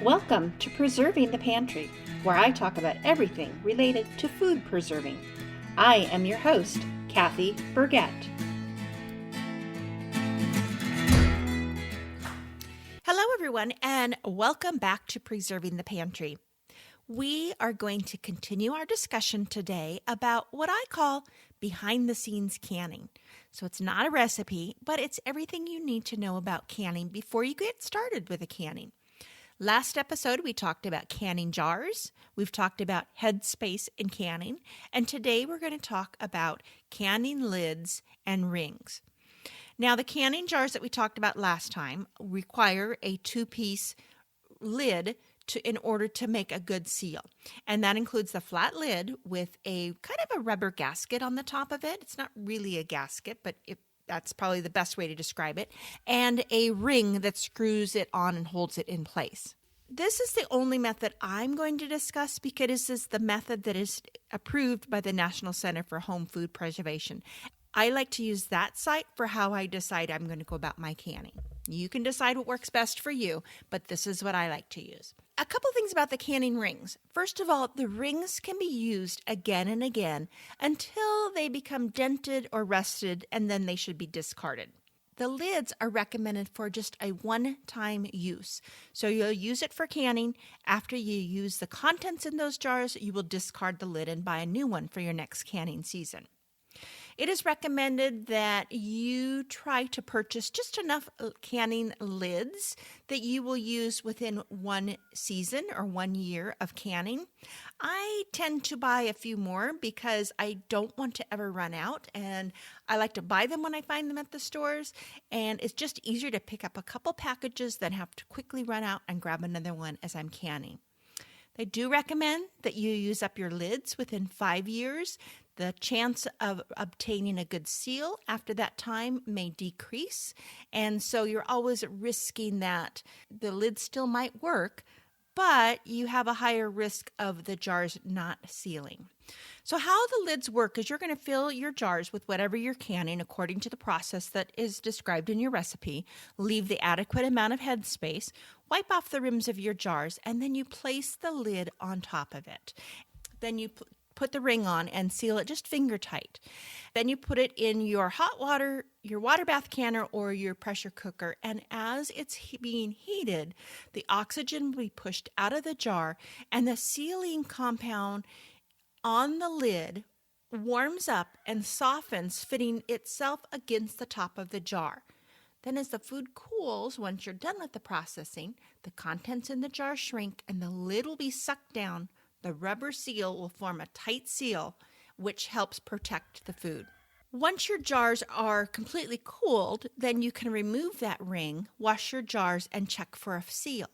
Welcome to Preserving the Pantry, where I talk about everything related to food preserving. I am your host, Kathy Burgett. Hello, everyone, and welcome back to Preserving the Pantry. We are going to continue our discussion today about what I call behind-the-scenes canning. So it's not a recipe, but it's everything you need to know about canning before you get started with a canning. Last episode, we talked about canning jars. We've talked about headspace in canning. And today we're going to talk about canning lids and rings. Now, the canning jars that we talked about last time require a two-piece lid in order to make a good seal. And that includes the flat lid with a kind of a rubber gasket on the top of it. It's not really a gasket, but that's probably the best way to describe it, and a ring that screws it on and holds it in place. This is the only method I'm going to discuss because this is the method that is approved by the National Center for Home Food Preservation. I like to use that site for how I decide I'm going to go about my canning. You can decide what works best for you, but this is what I like to use. A couple things about the canning rings. First of all, the rings can be used again and again until they become dented or rusted, and then they should be discarded. The lids are recommended for just a one-time use. So you'll use it for canning. After you use the contents in those jars, you will discard the lid and buy a new one for your next canning season. It is recommended that you try to purchase just enough canning lids that you will use within one season or 1 year of canning. I tend to buy a few more because I don't want to ever run out, and I like to buy them when I find them at the stores, and it's just easier to pick up a couple packages than have to quickly run out and grab another one as I'm canning. They do recommend that you use up your lids within 5 years. The chance of obtaining a good seal after that time may decrease, and so you're always risking that the lid still might work, but you have a higher risk of the jars not sealing. So how the lids work is you're going to fill your jars with whatever you're canning according to the process that is described in your recipe, leave the adequate amount of headspace, wipe off the rims of your jars, and then you place the lid on top of it. Then you put the ring on and seal it just finger tight. Then you put it in your hot water, your water bath canner, or your pressure cooker. And as it's being heated, the oxygen will be pushed out of the jar, and the sealing compound on the lid warms up and softens, fitting itself against the top of the jar. Then as the food cools, once you're done with the processing, the contents in the jar shrink and the lid will be sucked down. The rubber seal will form a tight seal, which helps protect the food. Once your jars are completely cooled, then you can remove that ring, wash your jars, and check for a seal.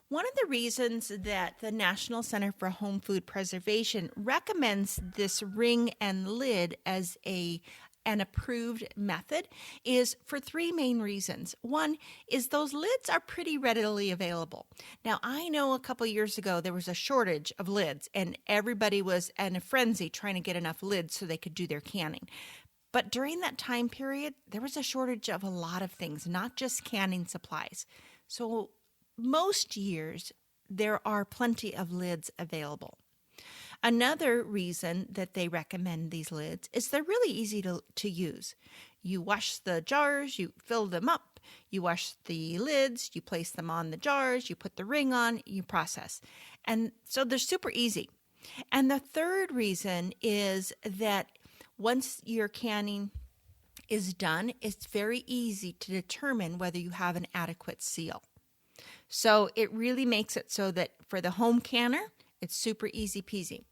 One of the reasons that the National Center for Home Food Preservation recommends this ring and lid as an approved method is for three main reasons. One is those lids are pretty readily available. Now, I know a couple years ago there was a shortage of lids and everybody was in a frenzy trying to get enough lids so they could do their canning. But during that time period, there was a shortage of a lot of things, not just canning supplies. So most years, there are plenty of lids available. Another reason that they recommend these lids is they're really easy to use. You wash the jars, you fill them up, you wash the lids, you place them on the jars, you put the ring on, you process. And so they're super easy. And the third reason is that once your canning is done, it's very easy to determine whether you have an adequate seal. So it really makes it so that for the home canner, it's super easy peasy.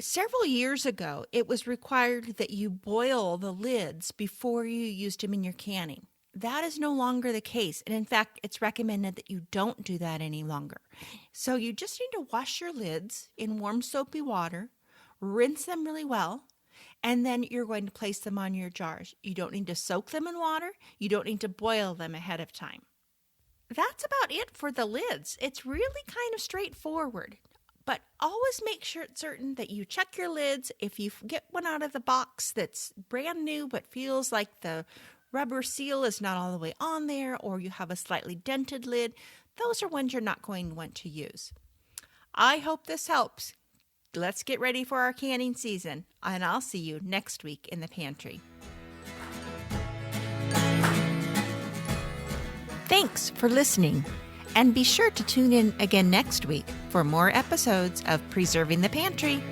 Several years ago, it was required that you boil the lids before you used them in your canning. That is no longer the case. And in fact, it's recommended that you don't do that any longer. So you just need to wash your lids in warm soapy water, rinse them really well, and then you're going to place them on your jars. You don't need to soak them in water. You don't need to boil them ahead of time. That's about it for the lids. It's really kind of straightforward. But always make sure it's certain that you check your lids. If you get one out of the box that's brand new but feels like the rubber seal is not all the way on there, or you have a slightly dented lid, those are ones you're not going to want to use. I hope this helps. Let's get ready for our canning season, and I'll see you next week in the pantry. Thanks for listening, and be sure to tune in again next week for more episodes of Preserving the Pantry.